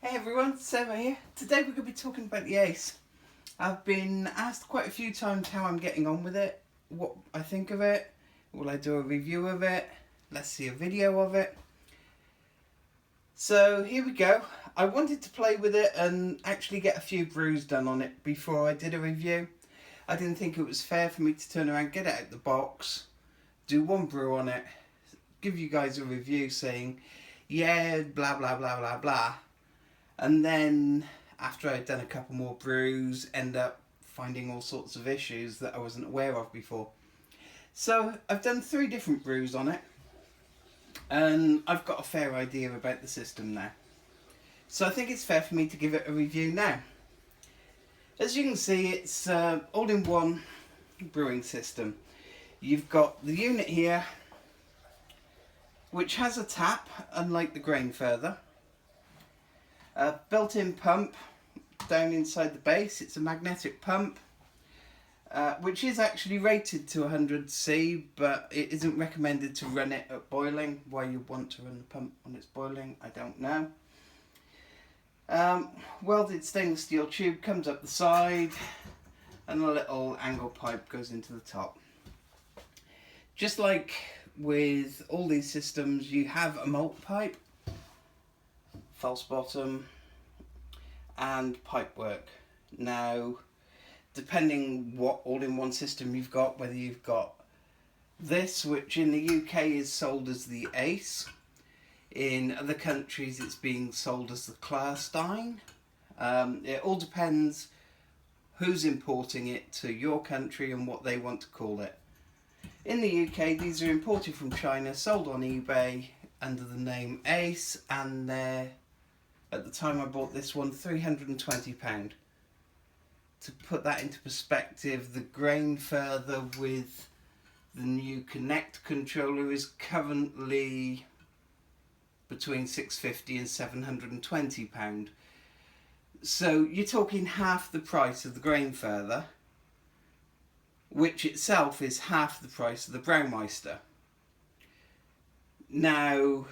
Hey everyone, Sarah here. Today we're going to be talking about the Ace. I've been asked quite a few times how I'm getting on with it, what I think of it, will I do a review of it, let's see a video of it. So here we go. I wanted to play with it and actually get a few brews done on it before I did a review. I didn't think it was fair for me to turn around, get it out the box, do one brew on it, give you guys a review saying, yeah, blah blah blah blah blah. And then after I'd done a couple more brews, end up finding all sorts of issues that I wasn't aware of before. So I've done 3 different brews on it, and I've got a fair idea about the system now. So I think it's fair for me to give it a review now. As you can see, it's all-in-one brewing system. You've got the unit here, which has a tap, unlike the GrainFather. A built-in pump down inside the base. It's a magnetic pump, which is actually rated to 100C, but it isn't recommended to run it at boiling. Why you want to run the pump when it's boiling, I don't know. Welded stainless steel tube comes up the side, and a little angle pipe goes into the top. Just like with all these systems, you have a malt pipe, false bottom, and pipe work. Now, depending what all-in-one system you've got, whether you've got this, which in the UK is sold as the Ace, in other countries it's being sold as the Klarstein. It all depends who's importing it to your country and what they want to call it. In the UK, these are imported from China, sold on eBay under the name Ace, and they're, at the time I bought this one, £320. To put that into perspective, the GrainFather with the new Connect controller is currently between £650 and £720. So you're talking half the price of the GrainFather, which itself is half the price of the Braumeister. Now,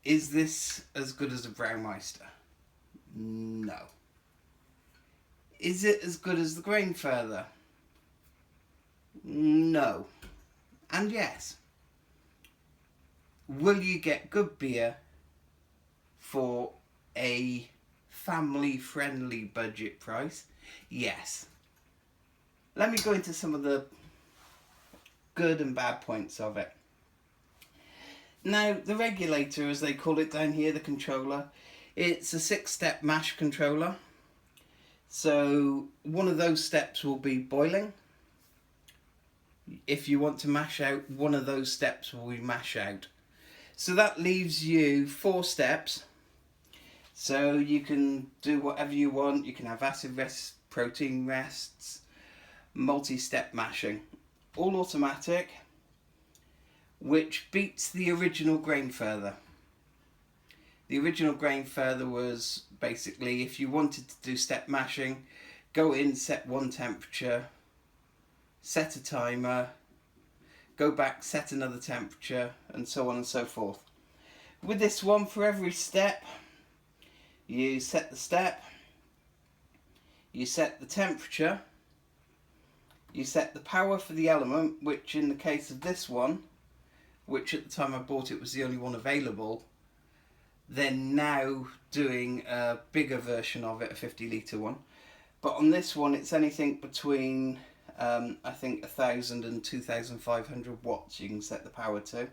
is this as good as a Braumeister? No. Is it as good as the GrainFather? No. And yes. Will you get good beer for a family-friendly budget price? Yes. Let me go into some of the good and bad points of it. Now, the regulator, as they call it down here, the controller, it's a 6-step mash controller. So one of those steps will be boiling. If you want to mash out, one of those steps will be mash out. So that leaves you 4 steps. So you can do whatever you want. You can have acid rests, protein rests, multi-step mashing. All automatic, which beats the original GrainFather. The original GrainFather was basically, if you wanted to do step mashing, go in, set one temperature, set a timer, go back, set another temperature, and so on and so forth. With this one, for every step, you set the step, you set the temperature, you set the power for the element, which in the case of this one, which at the time I bought it was the only one available, they're now doing a bigger version of it, a 50-litre one. But on this one, it's anything between, I think, 1,000 and 2,500 watts you can set the power to.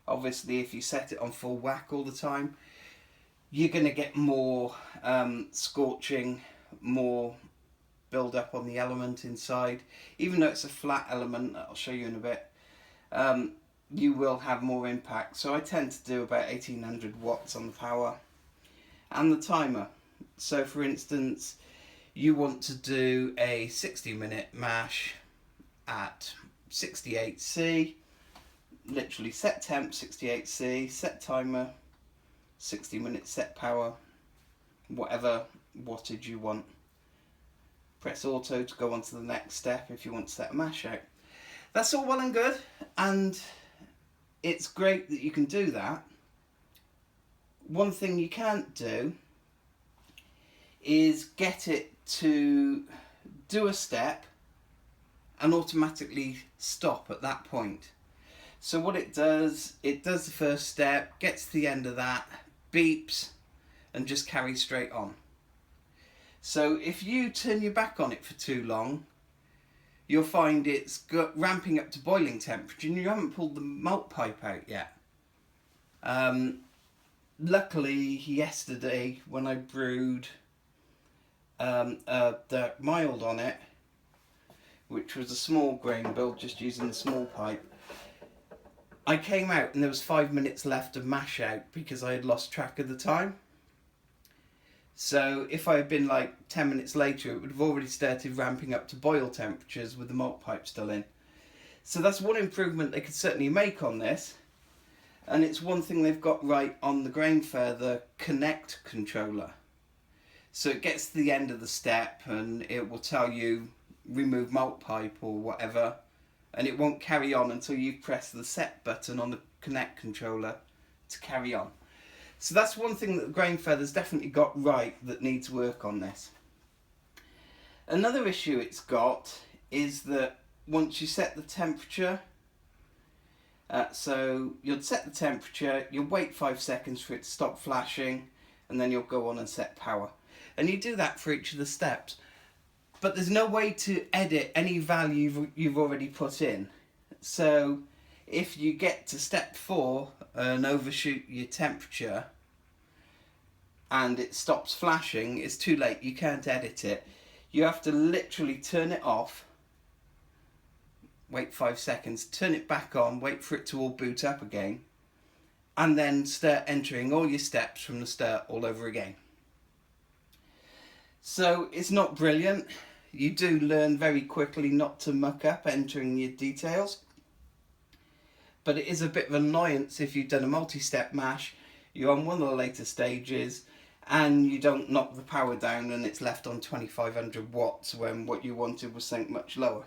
Obviously, if you set it on full whack all the time, you're going to get more scorching, more build up on the element inside. Even though it's a flat element, I'll show you in a bit, you will have more impact. So I tend to do about 1,800 watts on the power and the timer. So for instance, you want to do a 60-minute mash at 68C, literally set temp 68C, set timer 60 minutes, set power, whatever wattage you want. Press auto to go on to the next step if you want to set a mash out. That's all well and good, and it's great that you can do that. One thing you can't do is get it to do a step and automatically stop at that point. So what it does the first step, gets to the end of that, beeps, and just carries straight on. So if you turn your back on it for too long, you'll find it's ramping up to boiling temperature and you haven't pulled the malt pipe out yet. Luckily, yesterday when I brewed the mild on it, which was a small grain build, just using the small pipe, I came out and there was 5 minutes left of mash out because I had lost track of the time. So if I had been like 10 minutes later, it would have already started ramping up to boil temperatures with the malt pipe still in. So that's one improvement they could certainly make on this. And it's one thing they've got right on the GrainFather Connect controller. So it gets to the end of the step and it will tell you remove malt pipe or whatever, and it won't carry on until you press the set button on the Connect controller to carry on. So that's one thing that the GrainFather's definitely got right that needs work on this. Another issue it's got is that once you set the temperature, so you'll set the temperature, you'll wait 5 seconds for it to stop flashing, and then you'll go on and set power. And you do that for each of the steps. But there's no way to edit any value you've already put in. So if you get to step 4 and overshoot your temperature and it stops flashing, it's too late. You can't edit it. You have to literally turn it off, wait 5 seconds, turn it back on, wait for it to all boot up again, and then start entering all your steps from the start all over again. So it's not brilliant. You do learn very quickly not to muck up entering your details. But it is a bit of an annoyance if you've done a multi-step mash, you're on one of the later stages, and you don't knock the power down and it's left on 2500 watts when what you wanted was something much lower.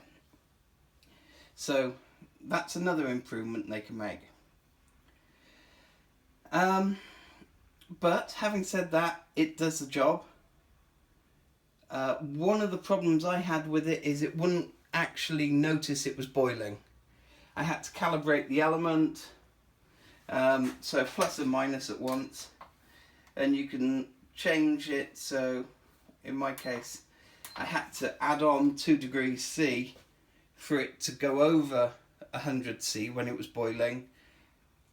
So that's another improvement they can make. But having said that, it does the job. One of the problems I had with it is it wouldn't actually notice it was boiling. I had to calibrate the element, so plus and minus at once, and you can change it. So in my case I had to add on 2 degrees C for it to go over 100 C when it was boiling,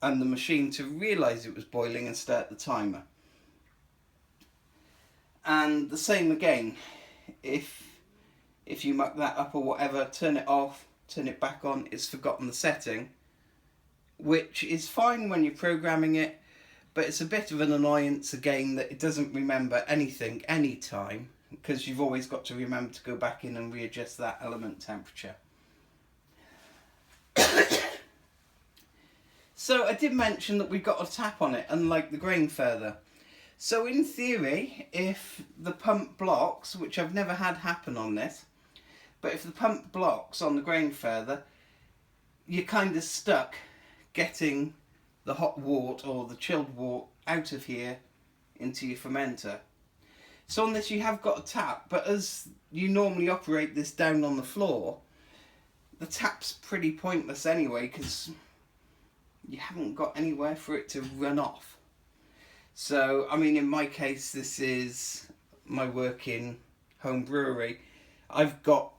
and the machine to realise it was boiling and start the timer. And the same again, if you muck that up or whatever, turn it off, turn it back on, it's forgotten the setting, which is fine when you're programming it, but it's a bit of an annoyance again that it doesn't remember anything anytime, because you've always got to remember to go back in and readjust that element temperature. So I did mention that we've got a tap on it, unlike the GrainFather. So in theory, if the pump blocks, which I've never had happen on this, but if the pump blocks on the GrainFather, you're kind of stuck getting the hot wort or the chilled wort out of here into your fermenter. So on this you have got a tap, but as you normally operate this down on the floor, the tap's pretty pointless anyway, because you haven't got anywhere for it to run off. So, I mean, in my case, this is my working home brewery. I've got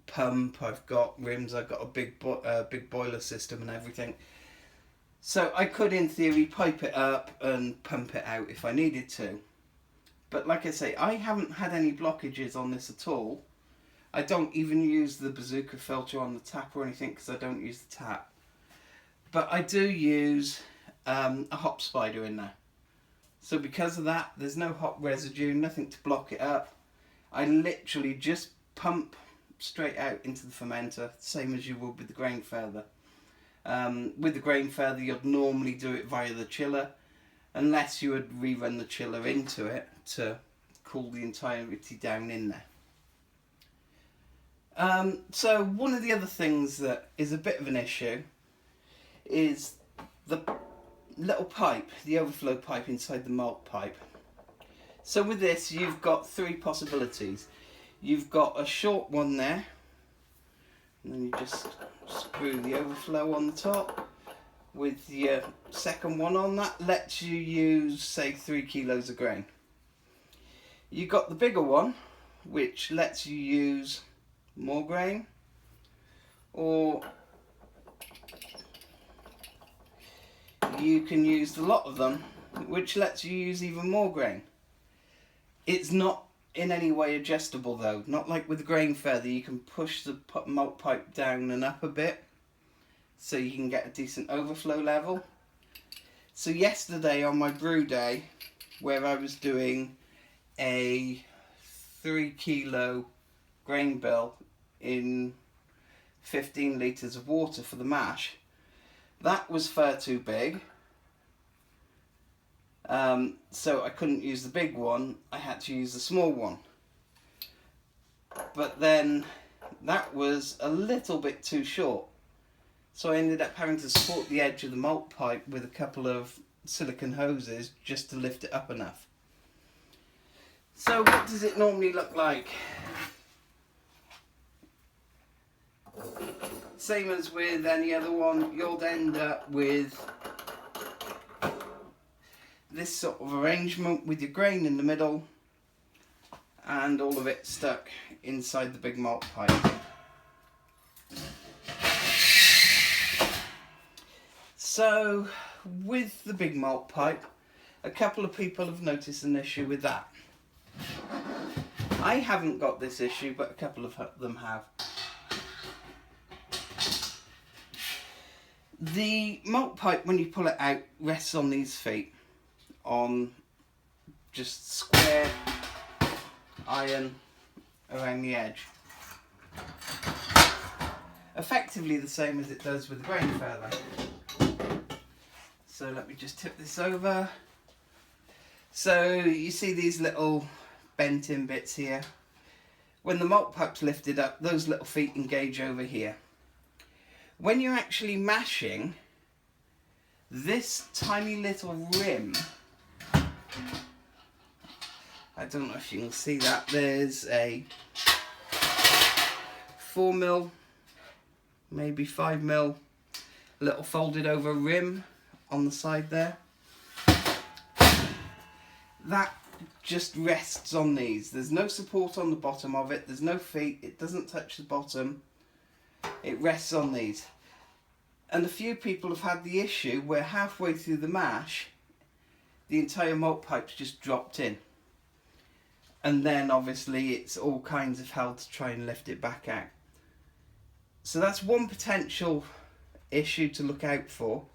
pump, I've got rims, I've got a big boiler system and everything. So I could, in theory, pipe it up and pump it out if I needed to. But like I say, I haven't had any blockages on this at all. I don't even use the bazooka filter on the tap or anything because I don't use the tap. But I do use a hop spider in there. So because of that, there's no hop residue, nothing to block it up. I literally just pump straight out into the fermenter, same as you would with the GrainFather. With the GrainFather, you'd normally do it via the chiller, unless you would rerun the chiller into it to cool the entirety down in there. So one of the other things that is a bit of an issue is the little pipe, the overflow pipe inside the malt pipe. So with this, you've got three possibilities. You've got a short one there, and then you just screw the overflow on the top. With your second one on, that lets you use, say, 3 kilos of grain. You've got the bigger one, which lets you use more grain, or you can use the lot of them, which lets you use even more grain. It's not in any way adjustable though, not like with the GrainFather. You can push the malt pipe down and up a bit so you can get a decent overflow level. So yesterday on my brew day, where I was doing a 3 kilo grain bill in 15 litres of water for the mash, that was far too big. So I couldn't use the big one, I had to use the small one. But then that was a little bit too short. So I ended up having to support the edge of the malt pipe with a couple of silicone hoses just to lift it up enough. So what does it normally look like? Same as with any other one, you'll end up with this sort of arrangement with your grain in the middle and all of it stuck inside the big malt pipe. So with the big malt pipe, a couple of people have noticed an issue with that. I haven't got this issue, but a couple of them have. The malt pipe, when you pull it out, rests on these feet, on just square iron around the edge. Effectively the same as it does with the GrainFather. So let me just tip this over. So you see these little bent in bits here. When the malt pipe's lifted up, those little feet engage over here. When you're actually mashing, this tiny little rim, I don't know if you can see that, there's a 4mm, maybe 5mm little folded over rim on the side there. That just rests on these. There's no support on the bottom of it, there's no feet, it doesn't touch the bottom. It rests on these. And a few people have had the issue where halfway through the mash, the entire malt pipe's just dropped in. And then obviously it's all kinds of hell to try and lift it back out. So that's one potential issue to look out for.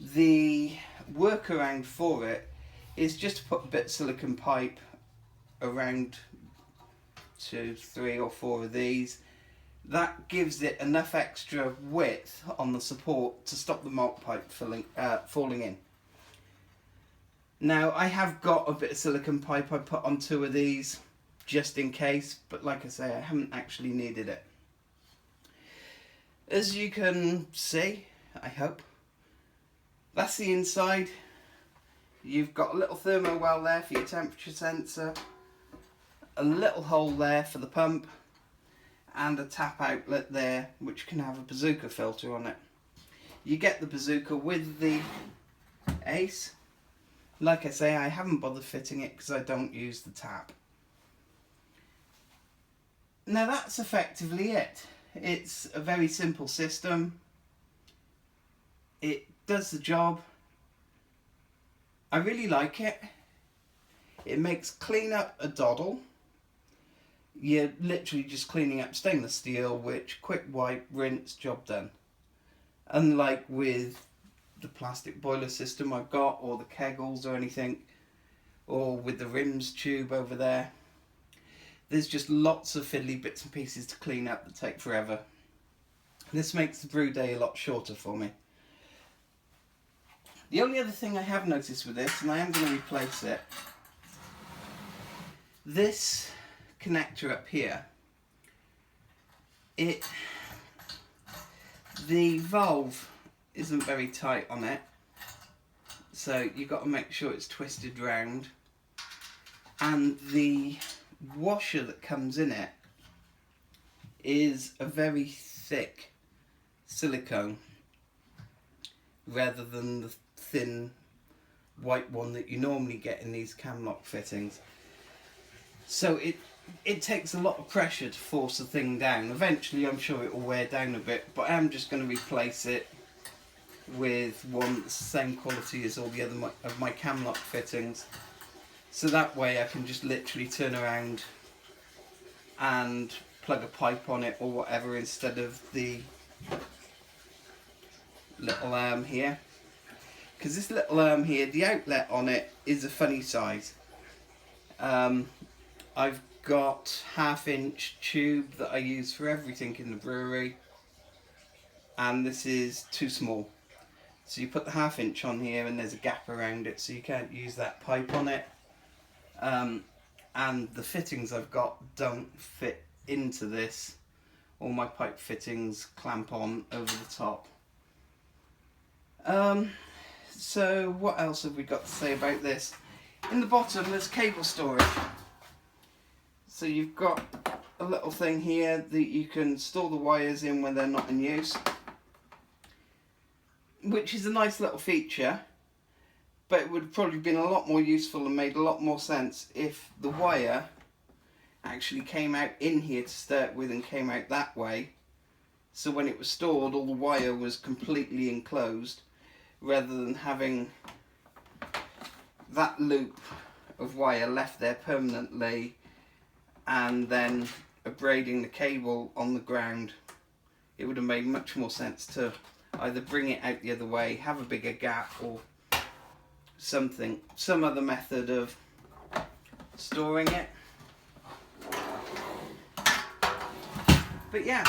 The workaround for it is just to put a bit of silicone pipe around 2, 3 or 4 of these. That gives it enough extra width on the support to stop the malt pipe falling in. Now I have got a bit of silicone pipe I put on 2 of these just in case, but like I say, I haven't actually needed it. As you can see, I hope, that's the inside. You've got a little thermo well there for your temperature sensor, a little hole there for the pump, and a tap outlet there which can have a bazooka filter on it. You get the bazooka with the Ace. Like I say, I haven't bothered fitting it because I don't use the tap. Now that's effectively it. It's a very simple system. It does the job. I really like it. It makes clean up a doddle. You're literally just cleaning up stainless steel, which quick wipe, rinse, job done. Unlike with the plastic boiler system I've got, or the kegels or anything, or with the rims tube over there, there's just lots of fiddly bits and pieces to clean up that take forever. This makes the brew day a lot shorter for me. The only other thing I have noticed with this, and I am going to replace it, this connector up here, the valve isn't very tight on it, so you've got to make sure it's twisted round, and the washer that comes in it is a very thick silicone rather than the thin white one that you normally get in these cam lock fittings. So it takes a lot of pressure to force the thing down. Eventually I'm sure it will wear down a bit, but I'm just going to replace it with one that's the same quality as all the other of my cam lock fittings. So that way I can just literally turn around and plug a pipe on it or whatever, instead of the little arm here. Because this little arm here, the outlet on it is a funny size. I've got 1/2-inch tube that I use for everything in the brewery, and this is too small. So you put the 1/2-inch on here and there's a gap around it, so you can't use that pipe on it. And the fittings I've got don't fit into this. All my pipe fittings clamp on over the top. So what else have we got to say about this? In the bottom there's cable storage. So you've got a little thing here that you can store the wires in when they're not in use, which is a nice little feature, but it would have probably been a lot more useful and made a lot more sense if the wire actually came out in here to start with and came out that way, so when it was stored all the wire was completely enclosed, rather than having that loop of wire left there permanently and then abrading the cable on the ground. It would have made much more sense to either bring it out the other way, have a bigger gap, or something, some other method of storing it. But yeah,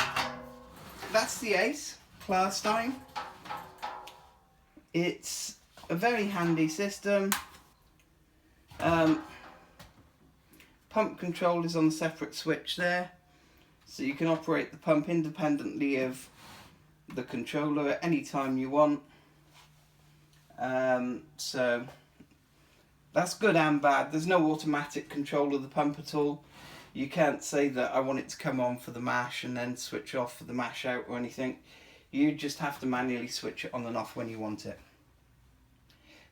that's the Ace Klarstein. It's a very handy system. Pump control is on the separate switch there, so you can operate the pump independently of the controller at any time you want. So that's good and bad. There's no automatic control of the pump at all. You can't say that I want it to come on for the mash and then switch off for the mash out or anything. You just have to manually switch it on and off when you want it,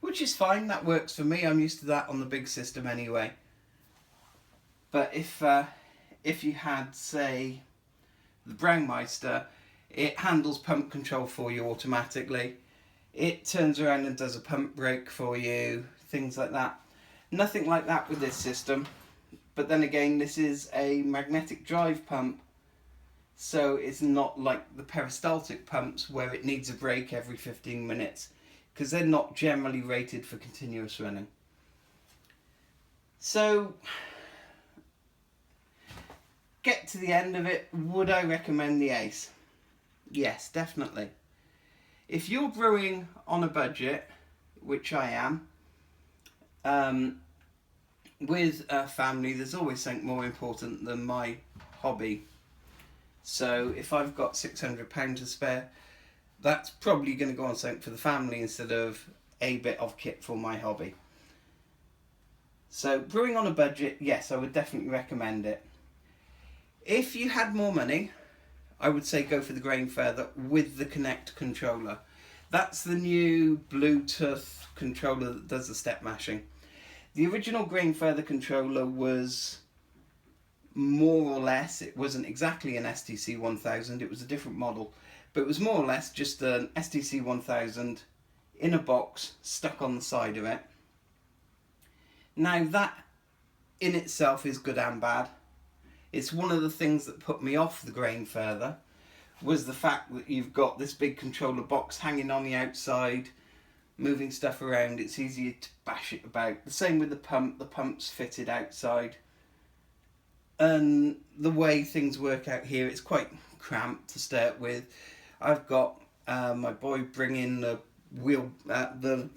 which is fine. That works for me. I'm used to that on the big system anyway. But if you had, say, the Braumeister, it handles pump control for you automatically. It turns around and does a pump brake for you, things like that. Nothing like that with this system. But then again, this is a magnetic drive pump, so it's not like the peristaltic pumps where it needs a brake every 15 minutes, because they're not generally rated for continuous running. So, get to the end of it, would I recommend the Ace? Yes, definitely. If you're brewing on a budget, which I am, with a family, there's always something more important than my hobby. So if I've got £600 to spare, that's probably going to go on something for the family instead of a bit of kit for my hobby. So brewing on a budget, yes, I would definitely recommend it. If you had more money, I would say go for the GrainFather with the Connect controller. That's the new Bluetooth controller that does the step mashing. The original GrainFather controller was more or less, it wasn't exactly an STC 1000, it was a different model, but it was more or less just an STC 1000 in a box stuck on the side of it. Now that in itself is good and bad. It's one of the things that put me off the GrainFather, was the fact that you've got this big controller box hanging on the outside, moving stuff around. It's easier to bash it about. The same with the pump's fitted outside. And the way things work out here, it's quite cramped to start with. I've got my boy bringing the the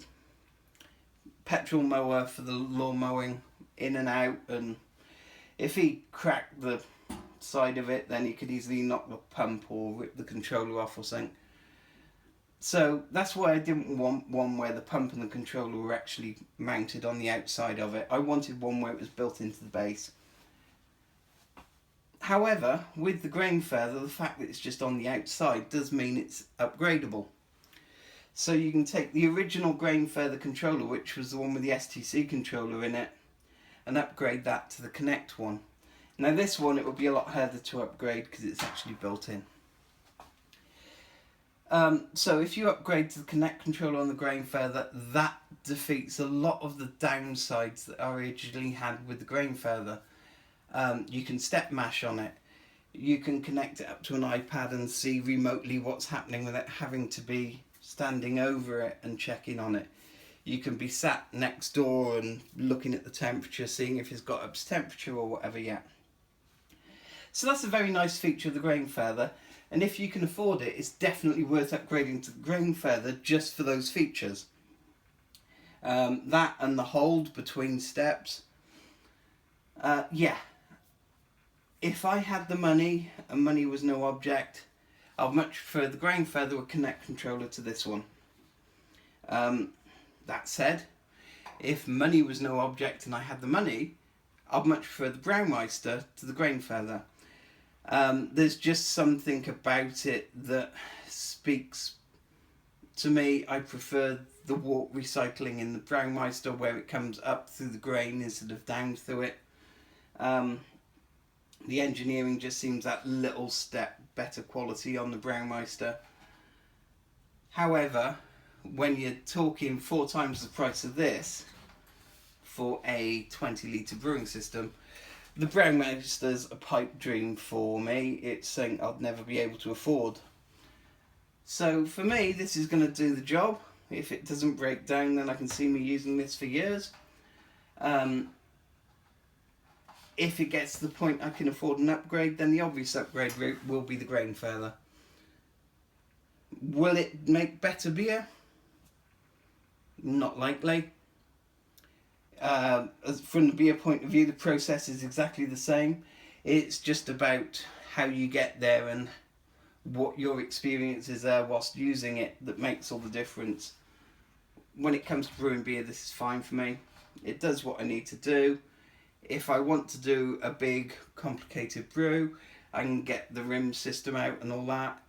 petrol mower for the lawn mowing in and out, and if he cracked the side of it, then he could easily knock the pump or rip the controller off or something. So that's why I didn't want one where the pump and the controller were actually mounted on the outside of it. I wanted one where it was built into the base. However, with the GrainFather, the fact that it's just on the outside does mean it's upgradable. So you can take the original GrainFather controller, which was the one with the STC controller in it, and upgrade that to the Connect one. Now this one, it would be a lot harder to upgrade because it's actually built in. So if you upgrade to the Connect controller on the GrainFather, that defeats a lot of the downsides that I originally had with the GrainFather. You can step mash on it. You can connect it up to an iPad and see remotely what's happening without having to be standing over it and checking on it. You can be sat next door and looking at the temperature, seeing if it's got up to temperature or whatever yet. So that's a very nice feature of the GrainFather. And if you can afford it, it's definitely worth upgrading to the GrainFather just for those features. That and the hold between steps. Yeah. If I had the money, and money was no object, I'd much prefer the GrainFather with Connect controller to this one. That said, if money was no object and I had the money, I'd much prefer the Braumeister to the GrainFather. There's just something about it that speaks to me. I prefer the warp recycling in the Braumeister, where it comes up through the grain instead of down through it. The engineering just seems that little step better quality on the Braumeister. However, when you're talking 4 times the price of this for a 20-litre brewing system, the Braumeister's a pipe dream for me. It's something I'd never be able to afford. So for me, this is going to do the job. If it doesn't break down, then I can see me using this for years. If it gets to the point I can afford an upgrade, then the obvious upgrade route will be the GrainFather. Will it make better beer? Not likely. From the beer point of view, the process is exactly the same. It's just about how you get there and what your experience is there whilst using it that makes all the difference. When it comes to brewing beer, this is fine for me. It does what I need to do. If I want to do a big, complicated brew, I can get the rim system out and all that.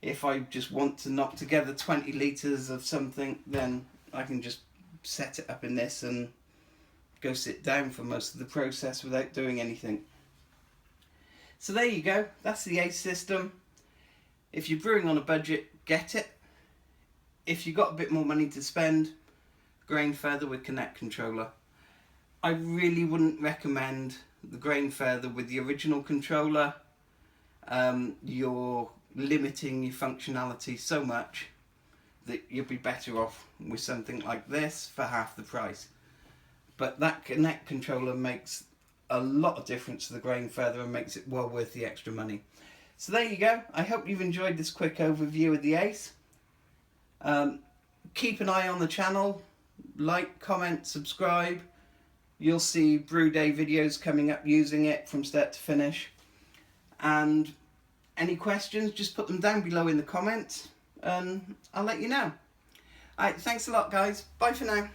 If I just want to knock together 20 litres of something, then I can just set it up in this and go sit down for most of the process without doing anything. So there you go, that's the Ace system. If you're brewing on a budget, get it. If you've got a bit more money to spend, GrainFather with Connect controller. I really wouldn't recommend the GrainFather with the original controller. You're limiting your functionality so much that you'll be better off with something like this for half the price. But that Connect controller makes a lot of difference to the GrainFather and makes it well worth the extra money. So there you go. I hope you've enjoyed this quick overview of the Ace. Keep an eye on the channel. Like, comment, subscribe. You'll see Brew Day videos coming up using it from start to finish. And any questions, just put them down below in the comments and I'll let you know. Alright, thanks a lot guys. Bye for now.